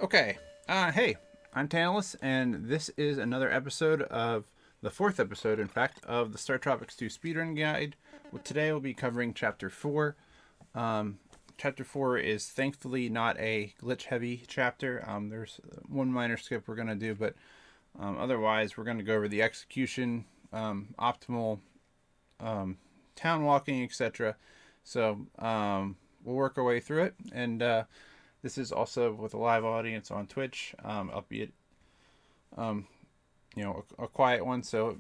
Okay. Hey, I'm Tantalus, and this is another episode of the fourth episode, in fact, of the Startropics II Speedrun Guide. Well, today we'll be covering Chapter 4. Chapter 4 is thankfully not a glitch-heavy chapter. There's one minor skip we're going to do, but otherwise we're going to go over the execution, optimal town walking, etc. So we'll work our way through it, and this is also with a live audience on Twitch, albeit, a quiet one. So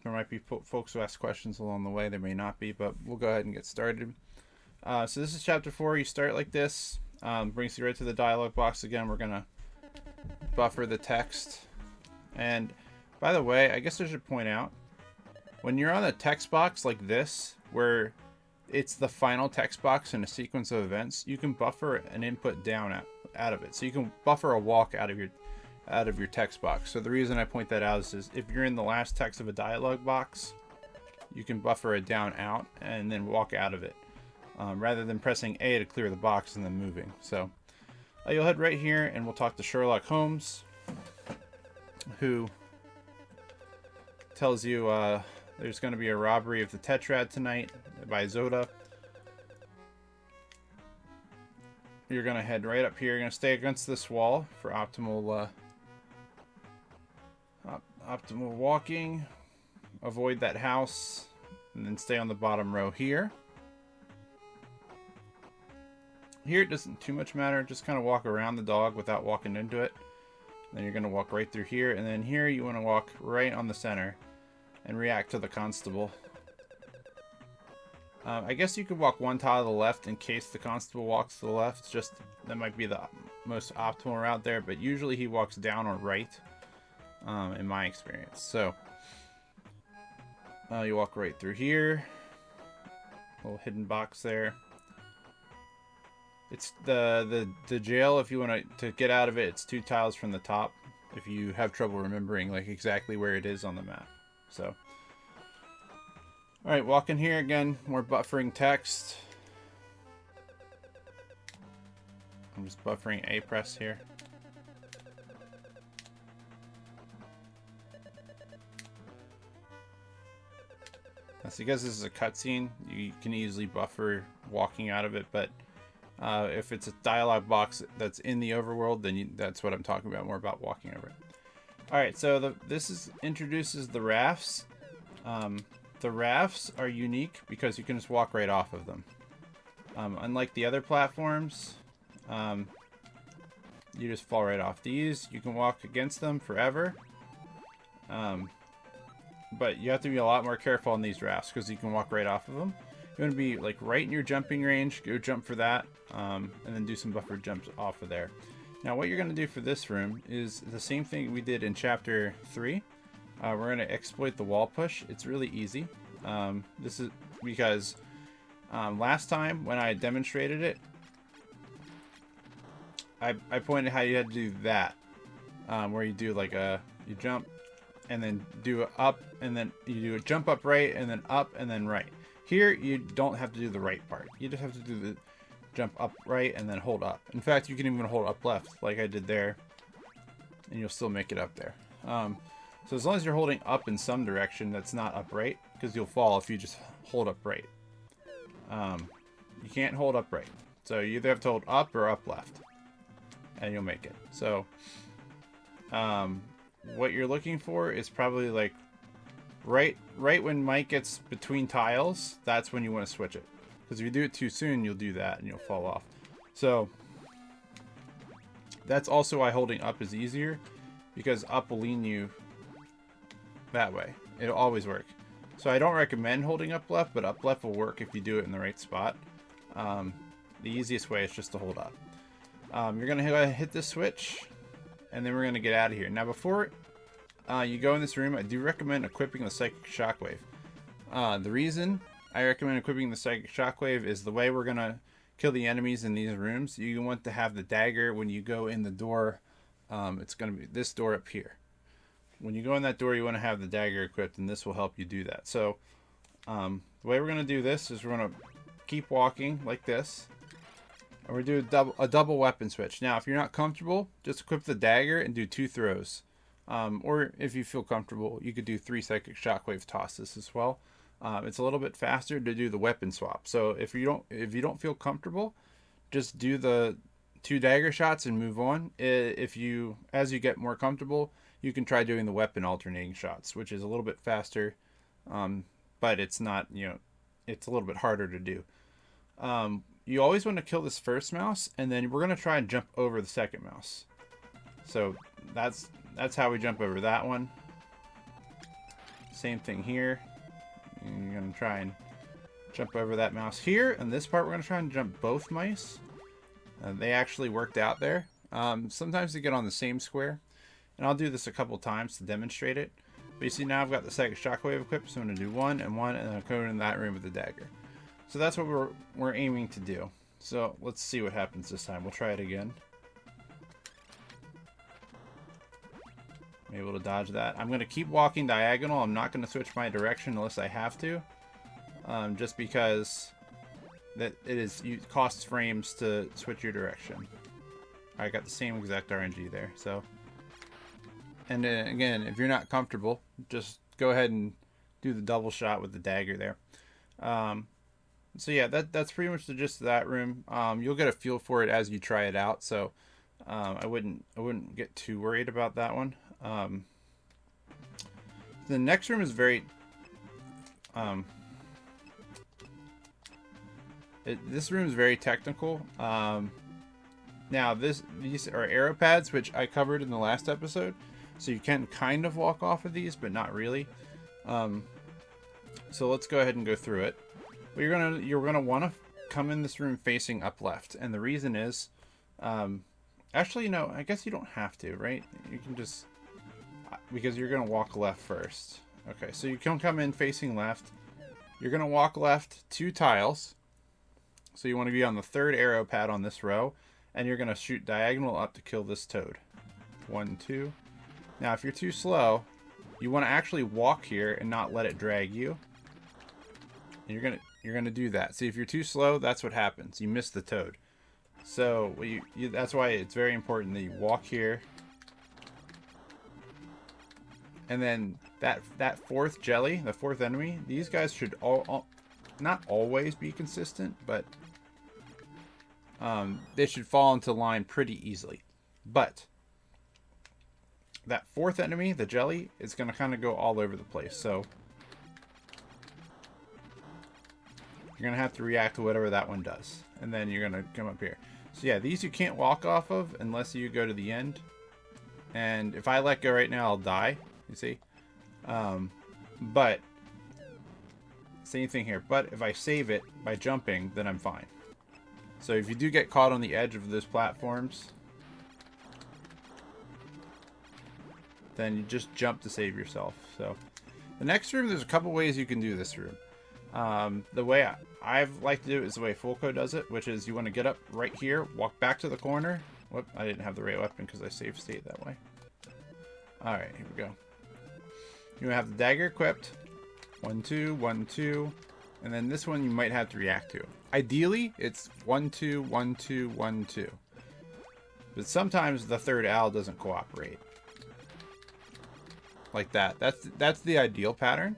there might be folks who ask questions along the way. There may not be, but we'll go ahead and get started. So this is chapter 4. You start like this. Brings you right to the dialogue box again. We're gonna buffer the text. And by the way, I guess I should point out, when you're on a text box like this, where it's the final text box in a sequence of events, you can buffer an input down out of it. So you can buffer a walk out of your text box. So the reason I point that out is if you're in the last text of a dialogue box, you can buffer it down out and then walk out of it, rather than pressing A to clear the box and then moving. So you'll head right here and we'll talk to Sherlock Holmes, who tells you there's going to be a robbery of the Tetrad tonight by Zoda. You're going to head right up here. You're going to stay against this wall for optimal optimal walking. Avoid that house and then stay on the bottom row here. Here it doesn't too much matter. Just kind of walk around the dog without walking into it. Then you're going to walk right through here, and then here you want to walk right on the center and react to the constable. I guess you could walk one tile to the left in case the constable walks to the left. Just that might be the most optimal route there, but usually he walks down or right, in my experience. So you walk right through here. Little hidden box there. It's the jail. If you want to get out of it, it's 2 tiles from the top. If you have trouble remembering like exactly where it is on the map. So, all right, walk in here again. More buffering text. I'm just buffering A press here. That's because this is a cutscene. You can easily buffer walking out of it, but if it's a dialogue box that's in the overworld, then that's what I'm talking about, more about walking over it. All right, so this introduces the rafts. The rafts are unique because you can just walk right off of them. Unlike the other platforms, you just fall right off. These, you can walk against them forever. But you have to be a lot more careful on these rafts because you can walk right off of them. You want to be like right in your jumping range, go jump for that, and then do some buffered jumps off of there. Now what you're going to do for this room is the same thing we did in chapter 3. We're going to exploit the wall push. It's really easy. This is because last time when I demonstrated it, I pointed how you had to do that, where you do like you jump and then do a up, and then you do a jump up right, and then up, and then right. Here, you don't have to do the right part. You just have to do the jump up right and then hold up. In fact, you can even hold up left like I did there, and you'll still make it up there. So as long as you're holding up in some direction that's not up right, because you'll fall if you just hold up right. You can't hold up right. So you either have to hold up or up left, and you'll make it. So what you're looking for is probably like right when Mike gets between tiles. That's when you want to switch it, because if you do it too soon, you'll do that and you'll fall off. So that's also why holding up is easier, because up will lean you that way. It'll always work. So I don't recommend holding up left, but up left will work if you do it in the right spot. The easiest way is just to hold up. You're gonna hit this switch, and then we're gonna get out of here. Now before you go in this room, I do recommend equipping the Psychic Shockwave. The reason I recommend equipping the Psychic Shockwave is the way we're going to kill the enemies in these rooms. You want to have the dagger when you go in the door. It's going to be this door up here. When you go in that door, you want to have the dagger equipped, and this will help you do that. So the way we're going to do this is we're going to keep walking like this. And we do a double weapon switch. Now, if you're not comfortable, just equip the dagger and do 2 throws. Or if you feel comfortable, you could do 3 psychic shockwave tosses as well. It's a little bit faster to do the weapon swap. So if you don't feel comfortable, just do the 2 dagger shots and move on. As you get more comfortable, you can try doing the weapon alternating shots, which is a little bit faster, but it's not, it's a little bit harder to do. You always want to kill this first mouse, and then we're going to try and jump over the second mouse. So that's how we jump over that one. Same thing here. You're going to try and jump over that mouse here. And this part, we're going to try and jump both mice. They actually worked out there. Sometimes they get on the same square. And I'll do this a couple times to demonstrate it. But you see, now I've got the second shockwave equipped, so I'm going to do 1 and 1, and then I'll go in that room with the dagger. So that's what we're aiming to do. So let's see what happens this time. We'll try it again. I'm able to dodge that. I'm going to keep walking diagonal. I'm not going to switch my direction unless I have to. Just because it costs frames to switch your direction. I got the same exact RNG there. So, and then again, if you're not comfortable, just go ahead and do the double shot with the dagger there. So yeah, that's pretty much the gist of that room. You'll get a feel for it as you try it out. So I wouldn't get too worried about that one. The next room is very this room is very technical. Now these are arrow pads, which I covered in the last episode, so you can kind of walk off of these, but not really. So let's go ahead and go through it. But you're gonna want to come in this room facing up left, and the reason is, actually no, I guess you don't have to, right? You can just, because you're gonna walk left first. Okay, so you can come in facing left. You're gonna walk left 2 tiles. So you want to be on the 3rd arrow pad on this row, and you're gonna shoot diagonal up to kill this toad. 1, 2. Now, if you're too slow, you want to actually walk here and not let it drag you. And you're gonna do that. See, if you're too slow, that's what happens. You miss the toad. So that's why it's very important that you walk here. And then that 4th jelly, the 4th enemy, these guys should not always be consistent, but they should fall into line pretty easily. But that 4th enemy, the jelly, is going to kind of go all over the place. So you're going to have to react to whatever that one does. And then you're going to come up here. So yeah, these you can't walk off of unless you go to the end. And if I let go right now, I'll die. You see? But same thing here. But if I save it by jumping, then I'm fine. So if you do get caught on the edge of those platforms, then you just jump to save yourself. So the next room, there's a couple ways you can do this room. The way I've liked to do it is the way Fulco does it, which is you want to get up right here, walk back to the corner. Whoop, I didn't have the right weapon because I saved state that way. Alright, here we go. You have the dagger equipped. 1, 2, 1, 2. And then this one you might have to react to. Ideally, it's 1, 2, 1, 2, 1, 2. But sometimes the 3rd owl doesn't cooperate. Like that. That's the ideal pattern.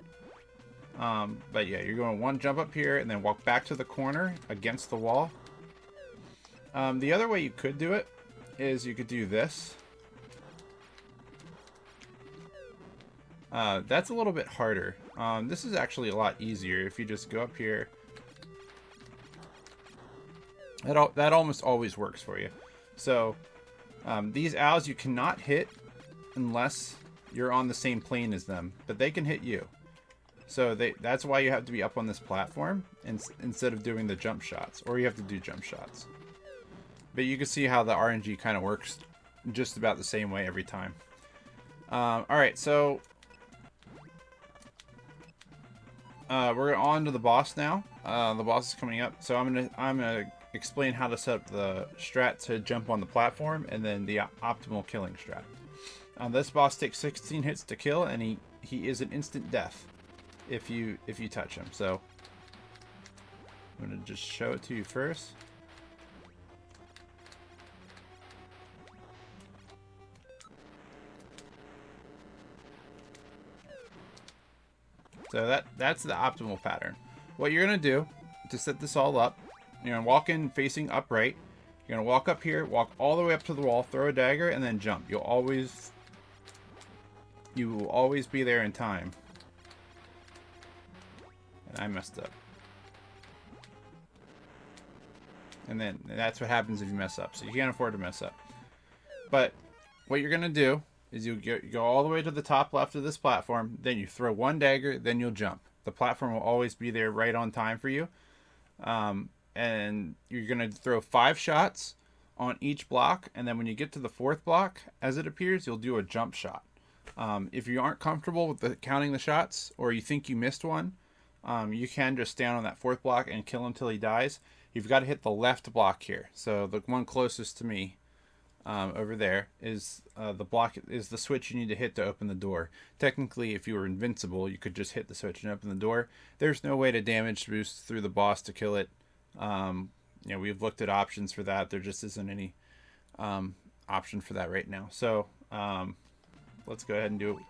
But yeah, you're going 1 jump up here and then walk back to the corner against the wall. The other way you could do it is you could do this. That's a little bit harder. This is actually a lot easier if you just go up here. That almost always works for you. So these owls you cannot hit unless you're on the same plane as them, but they can hit you. So that's why you have to be up on this platform instead of doing the jump shots, or you have to do jump shots. But you can see how the RNG kind of works just about the same way every time. Alright, so we're on to the boss now. The boss is coming up, so I'm gonna explain how to set up the strat to jump on the platform, and then the optimal killing strat. This boss takes 16 hits to kill, and he is an instant death if you touch him. So I'm gonna just show it to you first. So that's the optimal pattern. What you're going to do to set this all up, you're going to walk in facing upright. You're going to walk up here, walk all the way up to the wall, throw a dagger, and then jump. You will always be there in time. And I messed up. And then that's what happens if you mess up. So you can't afford to mess up. But what you're going to do is you go all the way to the top left of this platform, then you throw one dagger, then you'll jump. The platform will always be there right on time for you. And you're going to throw 5 shots on each block, and then when you get to the 4th block, as it appears, you'll do a jump shot. If you aren't comfortable with counting the shots, or you think you missed one, you can just stand on that 4th block and kill him till he dies. You've got to hit the left block here. So the one closest to me over there is the switch you need to hit to open the door. Technically, if you were invincible, you could just hit the switch and open the door. There's no way to damage boost through the boss to kill it. We've looked at options for that. There just isn't any option for that right now. So let's go ahead and do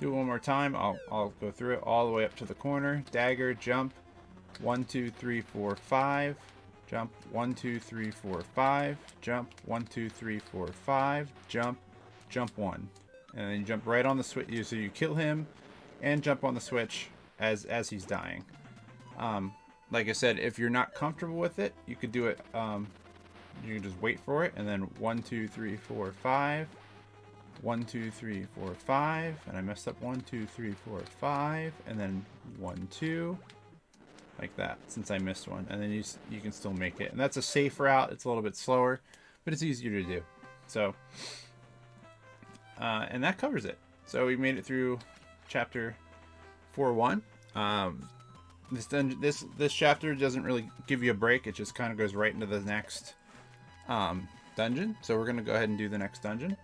it one more time. I'll go through it all the way up to the corner. Dagger, jump. 1, 2, 3, 4, 5. Jump. 1, 2, 3, 4, 5. Jump. 1, 2, 3, 4, 5. Jump. Jump 1. And then you jump right on the switch. So you kill him and jump on the switch as he's dying. Like I said, if you're not comfortable with it, you could do it. You can just wait for it, and then 1, 2, 3, 4, 5. 1, 2, 3, 4, 5. And I messed up 1, 2, 3, 4, 5. And then 1, 2. Like that, since I missed one. And then you can still make it. And that's a safe route. It's a little bit slower, but it's easier to do. So, and that covers it. So we made it through chapter 4.1. This chapter doesn't really give you a break. It just kind of goes right into the next dungeon. So we're going to go ahead and do the next dungeon.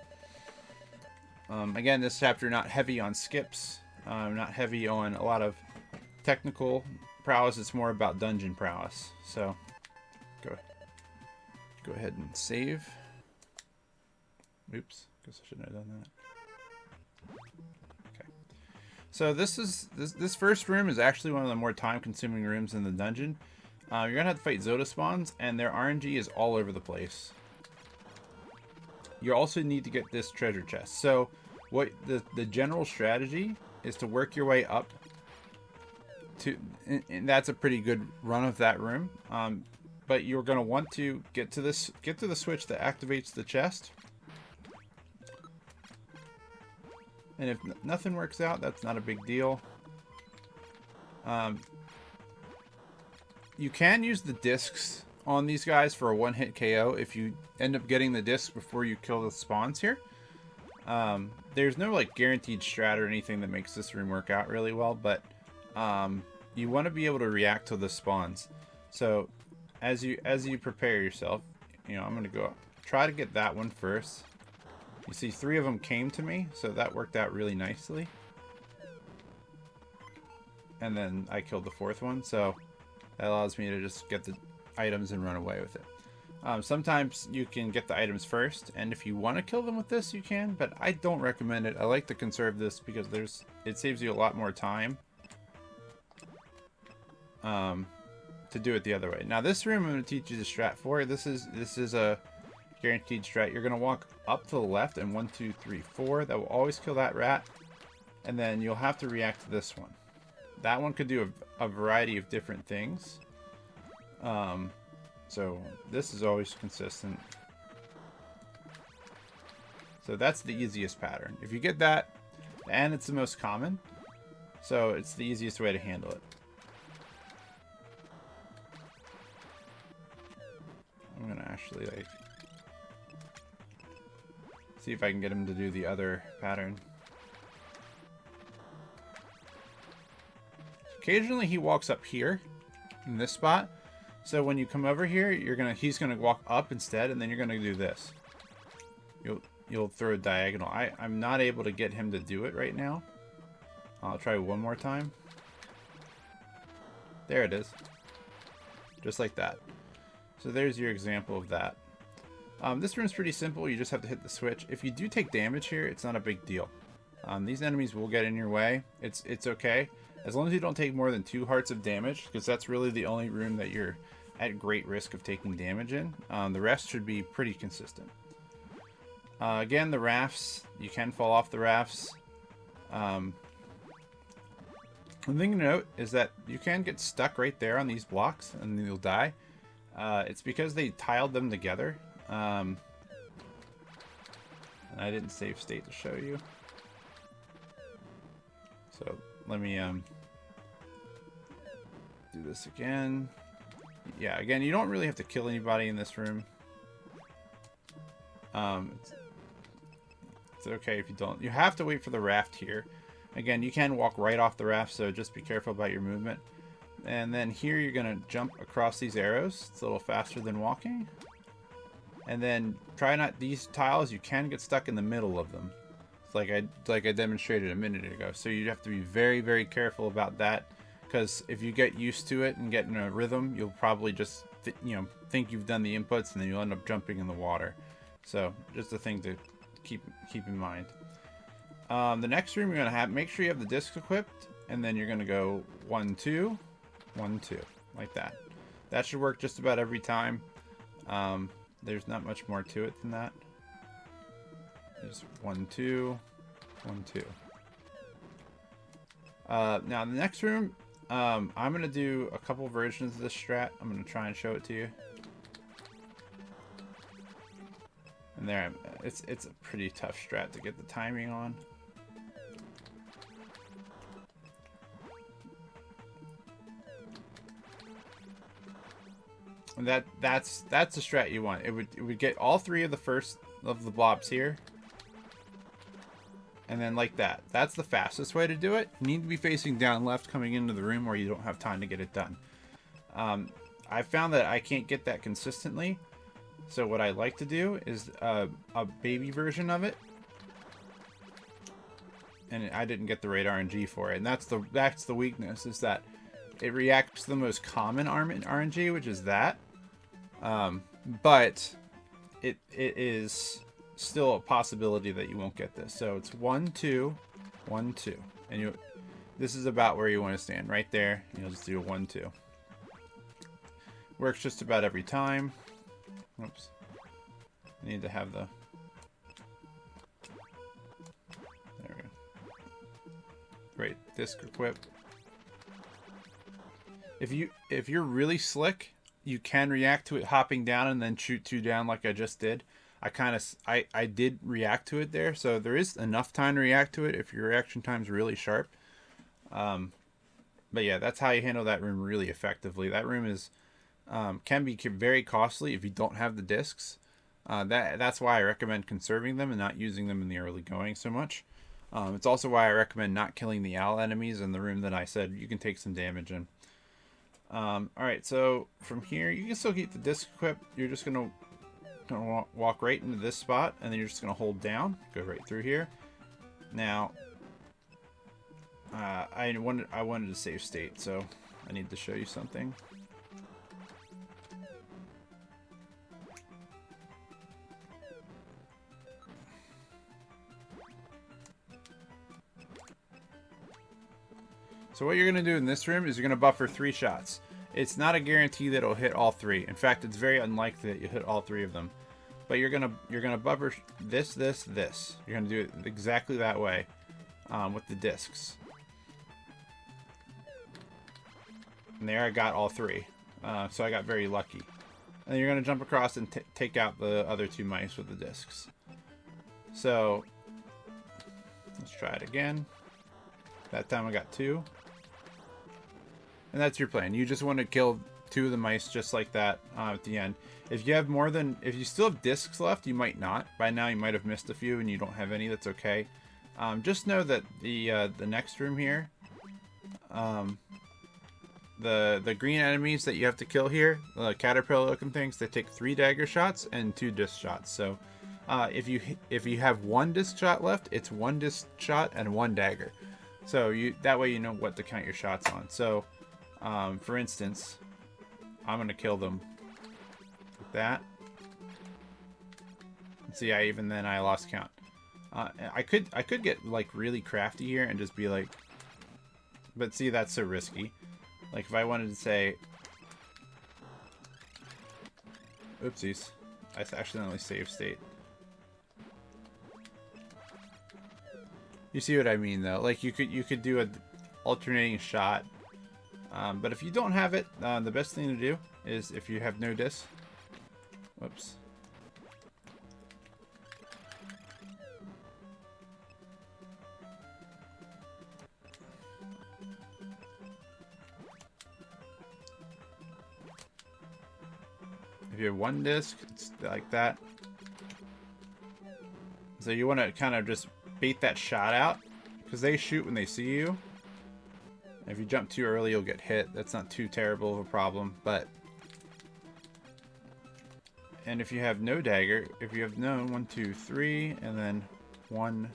Again, this chapter not heavy on skips, not heavy on a lot of technical prowess. It's more about dungeon prowess. So go ahead and save. Oops, guess I shouldn't have done that. Okay. So this first room is actually one of the more time-consuming rooms in the dungeon. You're gonna have to fight Zoda spawns, and their RNG is all over the place. You also need to get this treasure chest. So what the general strategy is to work your way up to, and that's a pretty good run of that room. But you're going to want to get to the switch that activates the chest. And if nothing works out, that's not a big deal. You can use the discs on these guys for a one-hit KO if you end up getting the discs before you kill the spawns here. There's no like guaranteed strat or anything that makes this room work out really well, but you want to be able to react to the spawns. So as you prepare yourself, I'm gonna go try to get that one first. You see 3 of them came to me, so that worked out really nicely. And then I killed the 4th one, so that allows me to just get the items and run away with it. Sometimes you can get the items first, and if you want to kill them with this, you can, but I don't recommend it. I like to conserve this because it saves you a lot more time to do it the other way. Now this room I'm going to teach you the strat for. This is a guaranteed strat. You're going to walk up to the left and 1, 2, 3, 4. That will always kill that rat, and then you'll have to react to this one. That one could do a variety of different things. So this is always consistent. So that's the easiest pattern. If you get that, and it's the most common, so it's the easiest way to handle it. I'm gonna actually see if I can get him to do the other pattern. Occasionally he walks up here in this spot. So when you come over here, he's gonna walk up instead, and then you're gonna do this. You'll throw a diagonal. I'm not able to get him to do it right now. I'll try one more time. There it is. Just like that. So there's your example of that. This room's pretty simple. You just have to hit the switch. If you do take damage here, it's not a big deal. These enemies will get in your way. It's okay. As long as you don't take more than 2 hearts of damage, because that's really the only room that you're at great risk of taking damage in. The rest should be pretty consistent. Again, the rafts, you can fall off the rafts. One thing to note is that you can get stuck right there on these blocks and you'll die. It's because they tiled them together. And I didn't save state to show you. So let me do this again. Yeah, again, you don't really have to kill anybody in this room. It's okay if you don't. You have to wait for the raft here. Again, you can walk right off the raft, so just be careful about your movement. And then here you're going to jump across these arrows. It's a little faster than walking. And then try not these tiles, you can get stuck in the middle of them. It's like I demonstrated a minute ago. So you have to be very, very careful about that, because if you get used to it and get in a rhythm, you'll probably just think you've done the inputs and then you'll end up jumping in the water. So just a thing to keep in mind. The next room you're going to have, make sure you have the discs equipped, and then you're going to go 1, 2, 1, 2, like that. That should work just about every time. There's not much more to it than that. Just 1, 2, 1, 2. Now the next room, I'm going to do a couple versions of this strat. I'm going to try and show it to you. And there, it's a pretty tough strat to get the timing on. And that's the strat you want. It would get all 3 of the first of the blobs here. And then like that. That's the fastest way to do it. You need to be facing down left coming into the room, or you don't have time to get it done. I found that I can't get that consistently. So what I like to do is a baby version of it. And I didn't get the right RNG for it. And that's the weakness, is that it reacts to the most common RNG, which is that. But it is still a possibility that you won't get this. So it's 1, 2, 1, 2. And this is about where you want to stand, right there. You'll just do a 1, 2. Works just about every time. Oops. I need to have the... There we go. Great. Disc equipped. If you're really slick, you can react to it hopping down and then shoot 2 down like I just did. I did react to it there, so there is enough time to react to it if your reaction time's really sharp. But yeah, that's how you handle that room really effectively. That room is can be very costly if you don't have the discs. That's why I recommend conserving them and not using them in the early going so much. It's also why I recommend not killing the owl enemies in the room that I said you can take some damage in. Alright, so from here, you can still keep the disc equipped. You're just going to walk right into this spot, and then you're just going to hold down, go right through here. Now, I wanted to save state, so I need to show you something. So what you're going to do in this room is you're going to buffer 3 shots. It's not a guarantee that it'll hit all 3. In fact, it's very unlikely that you hit all 3 of them. But you're gonna buffer this. You're gonna do it exactly that way with the discs. And there I got all 3. So I got very lucky. And you're gonna jump across and take out the other 2 mice with the discs. So let's try it again. That time I got 2. And that's your plan. You just want to kill 2 of the mice just like that at the end. If you still have discs left, you might not. By now you might have missed a few and you don't have any. That's okay. Just know that the next room here, the green enemies that you have to kill here, the caterpillar looking things, they take 3 dagger shots and 2 disc shots. So if you have 1 disc shot left, it's 1 disc shot and 1 dagger. So that way you know what to count your shots on. So for instance, I'm gonna kill them with that. See, I lost count. I could get like really crafty here and just be like But see, that's so risky. Like, if I wanted to say... Oopsies. I accidentally saved state. You see what I mean, though? Like, you could do a alternating shot. But if you don't have it, the best thing to do is, if you have no disc... Whoops. If you have one disc, it's like that. So you want to kind of just bait that shot out, because they shoot when they see you. If you jump too early, you'll get hit. That's not too terrible of a problem, but... And if you have no dagger, if you have no 1, 2, 3, and then 1...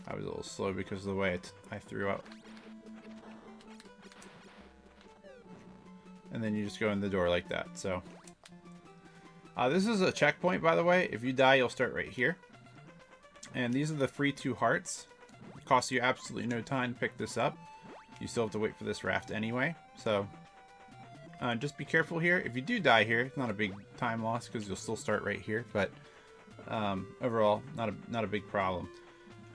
I was a little slow because of the way I threw out. And then you just go in the door like that, so... this is a checkpoint, by the way. If you die, you'll start right here. And these are the free 2 hearts. It costs you absolutely no time to pick this up. You still have to wait for this raft anyway. So, just be careful here. If you do die here, it's not a big time loss because you'll still start right here. But overall, not a big problem.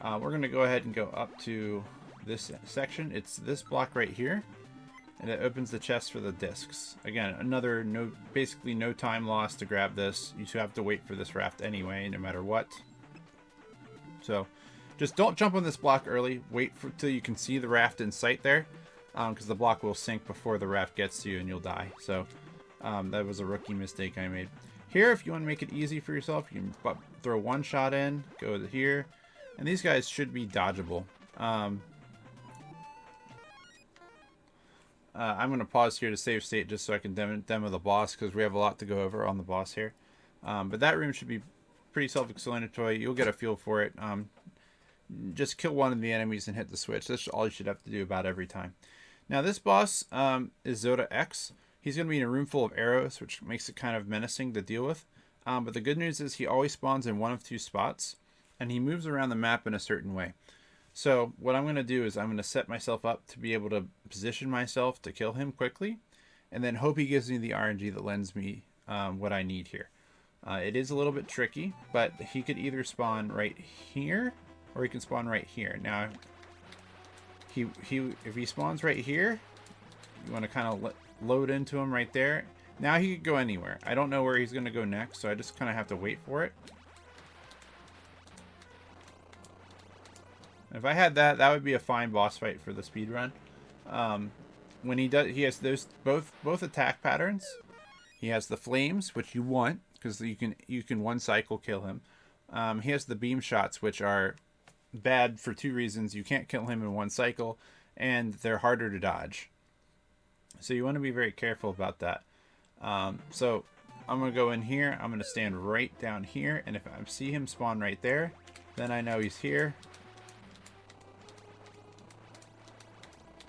We're going to go ahead and go up to this section. It's this block right here. And it opens the chest for the discs. Again, another basically no time loss to grab this. You still have to wait for this raft anyway, no matter what. So, just don't jump on this block early. Wait till you can see the raft in sight there, because the block will sink before the raft gets to you and you'll die. So, that was a rookie mistake I made. Here, if you want to make it easy for yourself, you can throw 1 shot in, go to here, and these guys should be dodgeable. I'm going to pause here to save state just so I can demo the boss, because we have a lot to go over on the boss here. But that room should be pretty self-explanatory. You'll get a feel for it. Just kill one of the enemies and hit the switch. That's all you should have to do about every time. Now this boss is Zoda-X. He's going to be in a room full of arrows, which makes it kind of menacing to deal with. But the good news is he always spawns in one of 2 spots, and he moves around the map in a certain way. So what I'm going to do is I'm going to set myself up to be able to position myself to kill him quickly, and then hope he gives me the RNG that lends me what I need here. It is a little bit tricky, but he could either spawn right here, or he can spawn right here. Now, if he spawns right here, you want to kind of load into him right there. Now he could go anywhere. I don't know where he's going to go next, so I just kind of have to wait for it. If I had that, that would be a fine boss fight for the speedrun. When he does, he has those both attack patterns. He has the flames, which you want, because you can 1 cycle kill him. He has the beam shots, which are bad for 2 reasons. You can't kill him in 1 cycle, and they're harder to dodge. So you want to be very careful about that. So I'm going to go in here. I'm going to stand right down here, and if I see him spawn right there, then I know he's here.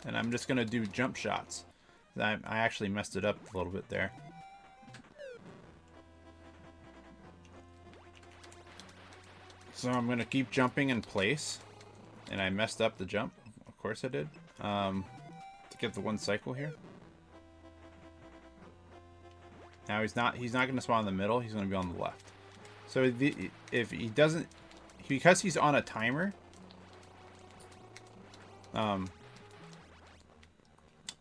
And I'm just going to do jump shots. I actually messed it up a little bit there. So I'm going to keep jumping in place. And I messed up the jump. Of course I did. To get the 1 cycle here. Now he's not going to spawn in the middle. He's going to be on the left. So if he doesn't... Because he's on a timer...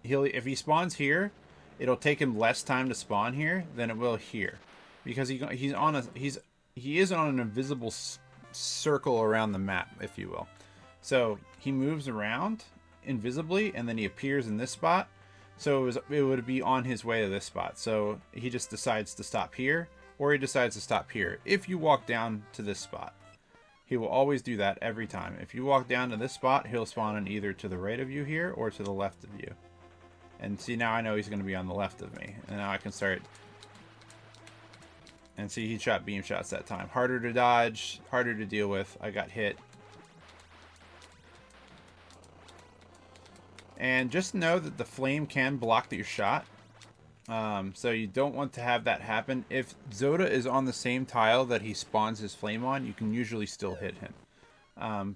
if he spawns here, it'll take him less time to spawn here than it will here, because he is on an invisible circle around the map, if you will. So he moves around invisibly, and then he appears in this spot. So it would be on his way to this spot. So he just decides to stop here, or he decides to stop here. If you walk down to this spot, he will always do that every time. If you walk down to this spot, he'll spawn in either to the right of you here or to the left of you. And see, now I know he's going to be on the left of me. And now I can start... And see, he shot beam shots that time. Harder to dodge, harder to deal with. I got hit. And just know that the flame can block your shot. So you don't want to have that happen. If Zoda is on the same tile that he spawns his flame on, you can usually still hit him.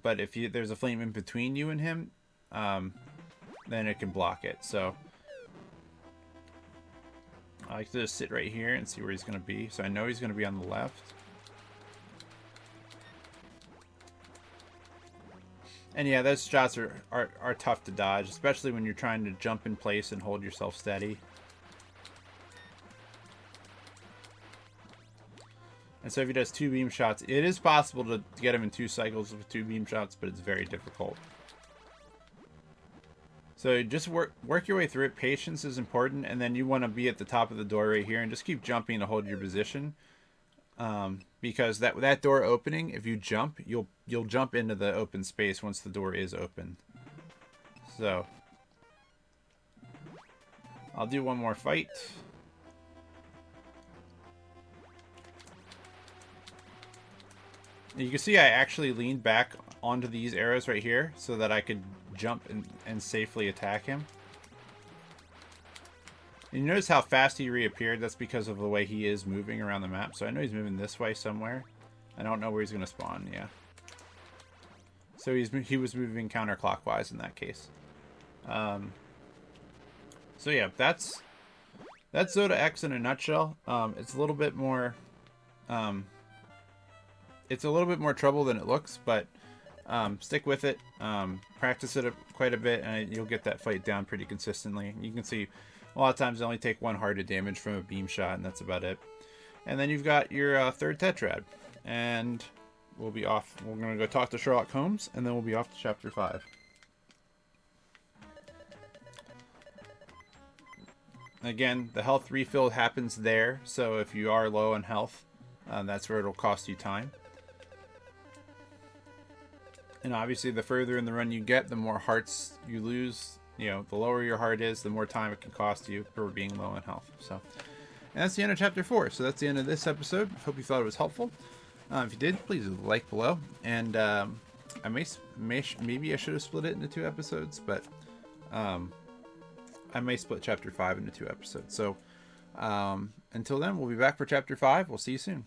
But if there's a flame in between you and him... then it can block it. So I like to just sit right here and see where he's going to be. So I know he's going to be on the left. And yeah, those shots are tough to dodge, especially when you're trying to jump in place and hold yourself steady. And so if he does 2 beam shots, it is possible to get him in 2 cycles with 2 beam shots, but it's very difficult. So just work your way through it. Patience is important, and then you want to be at the top of the door right here and just keep jumping to hold your position. Because that door opening, if you jump, you'll jump into the open space once the door is open. So I'll do one more fight. You can see I actually leaned back onto these arrows right here so that I could jump and safely attack him. And you notice how fast he reappeared? That's because of the way he is moving around the map. So I know he's moving this way somewhere. I don't know where he's going to spawn, yeah. So he was moving counterclockwise in that case. So yeah, that's Zoda-X in a nutshell. It's a little bit more... it's a little bit more trouble than it looks, but stick with it. Practice it quite a bit, and you'll get that fight down pretty consistently. You can see a lot of times they only take 1 heart of damage from a beam shot, and that's about it. And then you've got your third tetrad, and we'll be off. We're going to go talk to Sherlock Holmes, and then we'll be off to chapter 5. Again, the health refill happens there, so if you are low on health, that's where it'll cost you time. And obviously, the further in the run you get, the more hearts you lose. You know, the lower your heart is, the more time it can cost you for being low in health. So, and that's the end of chapter 4. So that's the end of this episode. Hope you thought it was helpful. If you did, please like below. And maybe I should have split it into 2 episodes, but I may split chapter 5 into 2 episodes. So until then, we'll be back for chapter 5. We'll see you soon.